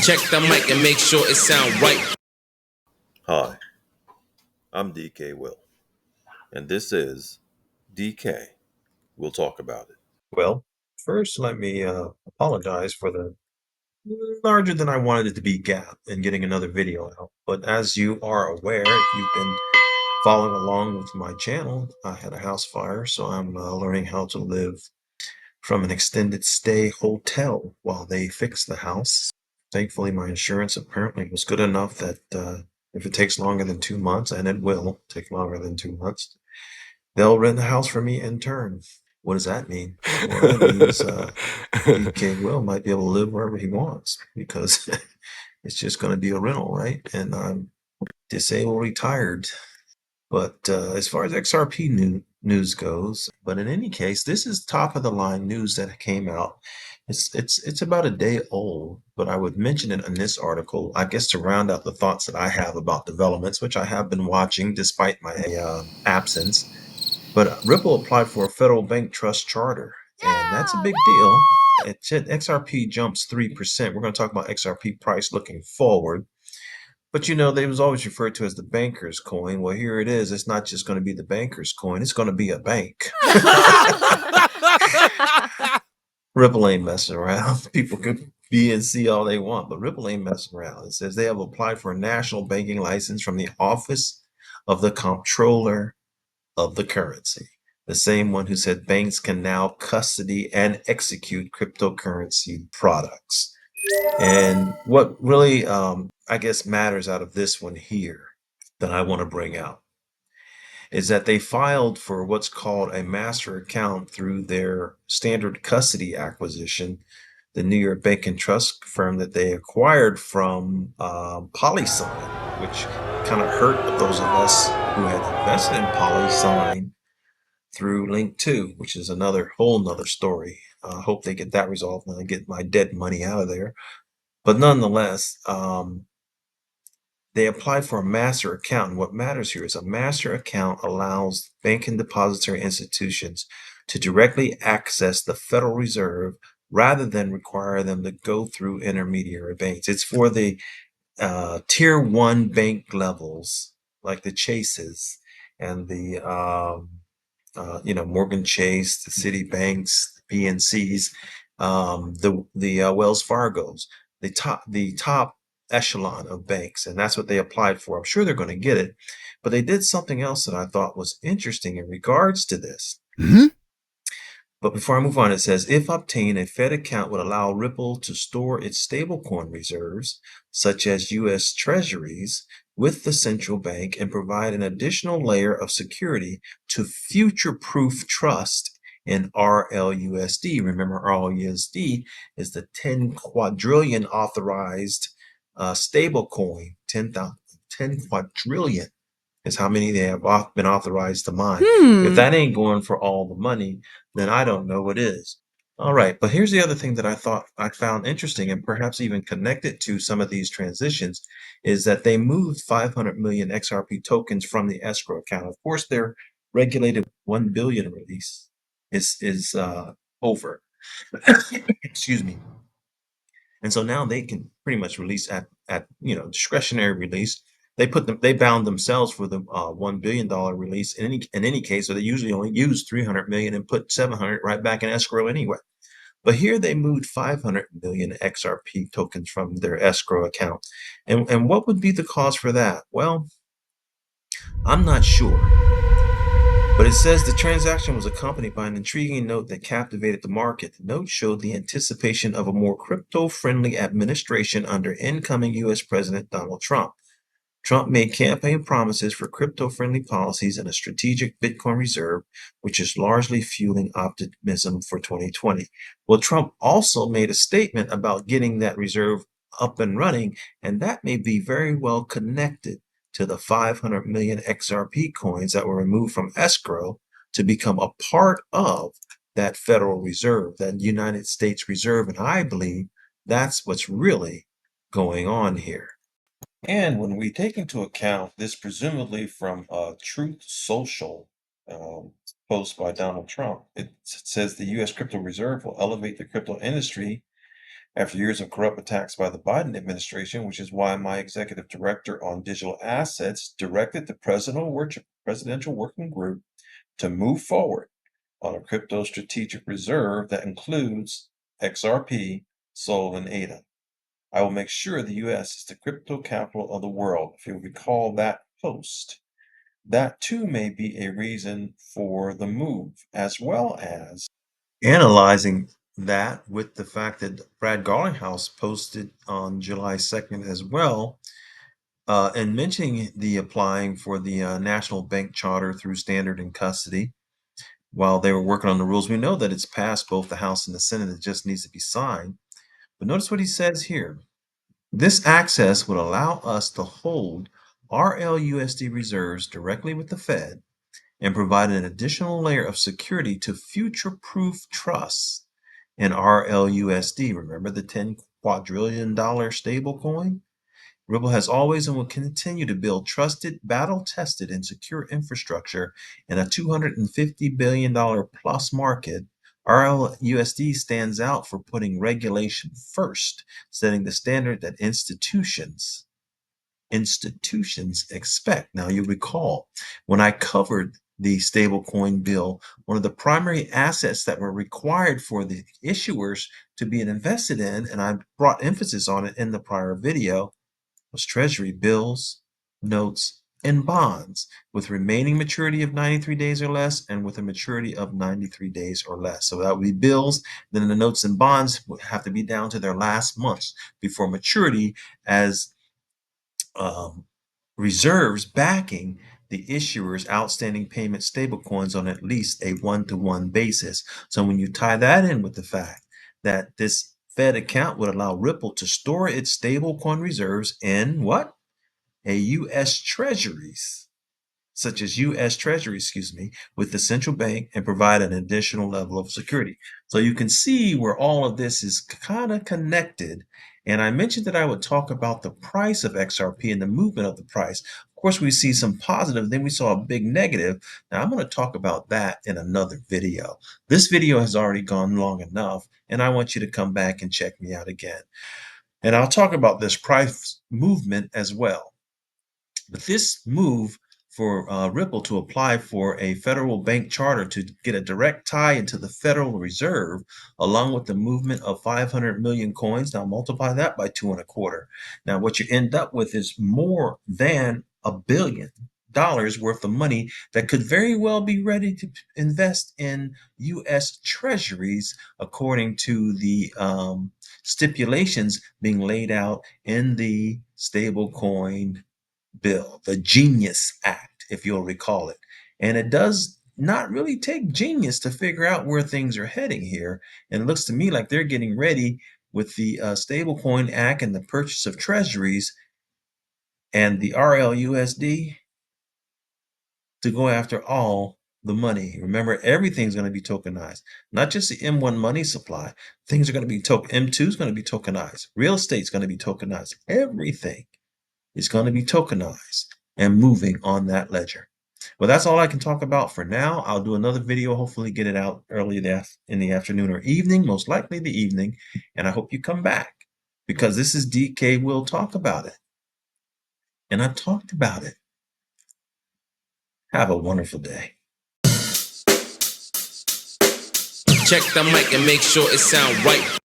Check the mic and make sure it sound right. Hi, I'm DKWILL, and this is DK. We'll talk about it. Well, first, let me apologize for the larger than I wanted it to be gap in getting another video out. But as you are aware, if you've been following along with my channel, I had a house fire, so I'm learning how to live from an extended stay hotel while they fix the house. Thankfully, my insurance apparently was good enough that if it takes longer than 2 months, and it will take longer than 2 months, they'll rent the house for me in turn. What does that mean? Well, it means DK Will might be able to live wherever he wants because it's just going to be a rental, right? And I'm disabled retired. But as far as XRP news goes, but in any case, this is top of the line news that came out. It's about a day old, but I would mention it in this article, I guess, to round out the thoughts that I have about developments, which I have been watching despite my absence. But Ripple applied for a federal bank trust charter, and that's a big deal. XRP jumps 3%. We're going to talk about XRP price looking forward. But you know, they was always referred to as the banker's coin. Well, here it is. It's not just going to be the banker's coin. It's going to be a bank. Ripple ain't messing around. People could be and see all they want, but Ripple ain't messing around. It says they have applied for a national banking license from the Office of the Comptroller of the Currency, the same one who said banks can now custody and execute cryptocurrency products. And what really, I guess, matters out of this one here that I want to bring out is that they filed for what's called a master account through their standard custody acquisition, the New York bank and trust firm that they acquired from PolySign, which kind of hurt those of us who had invested in PolySign through Link 2, which is another whole nother story. I hope they get that resolved and I get my dead money out of there. But nonetheless, they applied for a master account. And what matters here is a master account allows bank and depository institutions to directly access the Federal Reserve rather than require them to go through intermediary banks. It's for the tier one bank levels, like the Chases and the Morgan Chase, the Citibanks, the PNCs, the Wells Fargos, the top echelon of banks, and that's what they applied for. I'm sure they're going to get it, but they did something else that I thought was interesting in regards to this. But before I move on, it says, if obtained, a Fed account would allow Ripple to store its stablecoin reserves, such as U.S. Treasuries, with the central bank and provide an additional layer of security to future-proof trust in RLUSD. Remember, RLUSD is the 10 quadrillion authorized stablecoin. 10 quadrillion is how many they have been authorized to mine. If that ain't going for all the money, then I don't know what is. All right, but here's the other thing that I found interesting and perhaps even connected to some of these transitions is that they moved 500 million XRP tokens from the escrow account. Of course, their regulated 1 billion release is over. Excuse me. And so now they can pretty much release at discretionary release. They bound themselves for the $1 billion release in any case, so they usually only use 300 million and put 700 right back in escrow anyway. But here they moved 500 million XRP tokens from their escrow account. And what would be the cause for that? Well, I'm not sure. But it says the transaction was accompanied by an intriguing note that captivated the market. The note showed the anticipation of a more crypto-friendly administration under incoming U.S. President Donald Trump. Trump made campaign promises for crypto-friendly policies and a strategic Bitcoin reserve, which is largely fueling optimism for 2020. Well, Trump also made a statement about getting that reserve up and running, and that may be very well connected to the 500 million XRP coins that were removed from escrow to become a part of that Federal Reserve, that United States Reserve. And I believe that's what's really going on here. And when we take into account this presumably from a Truth Social post by Donald Trump, it says the U.S. Crypto Reserve will elevate the crypto industry After years of corrupt attacks by the Biden administration, which is why my executive director on digital assets directed the presidential working group to move forward on a crypto strategic reserve that includes XRP, Sol, and ADA. I will make sure the U.S. is the crypto capital of the world. If you'll recall that post, that too may be a reason for the move, as well as analyzing that with the fact that Brad Garlinghouse posted on July 2nd as well, and mentioning the applying for the national bank charter through standard and custody. While they were working on the rules, we know that it's passed both the House and the Senate. It just needs to be signed. But notice what he says here. This access would allow us to hold RLUSD reserves directly with the Fed and provide an additional layer of security to future-proof trusts in RLUSD. Remember the $10 quadrillion stablecoin? Ripple has always and will continue to build trusted, battle-tested, and secure infrastructure in a $250 billion plus market. RLUSD stands out for putting regulation first, setting the standard that institutions expect. Now, you recall when I covered the stablecoin bill, one of the primary assets that were required for the issuers to be invested in, and I brought emphasis on it in the prior video, was Treasury bills, notes, and bonds with remaining maturity of 93 days or less and with a maturity of 93 days or less. So that would be bills. Then the notes and bonds would have to be down to their last months before maturity as reserves backing the issuer's outstanding payment stablecoins on at least a one-to-one basis. So when you tie that in with the fact that this Fed account would allow Ripple to store its stablecoin reserves in what? A U.S. Treasuries, such as U.S. Treasury, with the central bank and provide an additional level of security. So you can see where all of this is kind of connected. And I mentioned that I would talk about the price of XRP and the movement of the price. Of course, we see some positive, then we saw a big negative. Now I'm going to talk about that in another video. This video has already gone long enough, and I want you to come back and check me out again. And I'll talk about this price movement as well. But this move for Ripple to apply for a federal bank charter to get a direct tie into the Federal Reserve, along with the movement of 500 million coins, now multiply that by 2.25. Now, what you end up with is more than $1 billion worth of money that could very well be ready to invest in U.S. Treasuries, according to the stipulations being laid out in the stablecoin bill, the Genius Act, if you'll recall it. And it does not really take genius to figure out where things are heading here. And it looks to me like they're getting ready with the Stablecoin Act and the purchase of treasuries and the RLUSD to go after all the money. Remember, everything's going to be tokenized, not just the M1 money supply. Things are going to be M2 is going to be tokenized. Real estate's going to be tokenized. Everything is going to be tokenized and moving on that ledger. Well, that's all I can talk about for now. I'll do another video, hopefully get it out early in the afternoon or evening, most likely the evening. And I hope you come back because this is DK Will Talk About It. And I've talked about it. Have a wonderful day. Check the mic and make sure it sound right.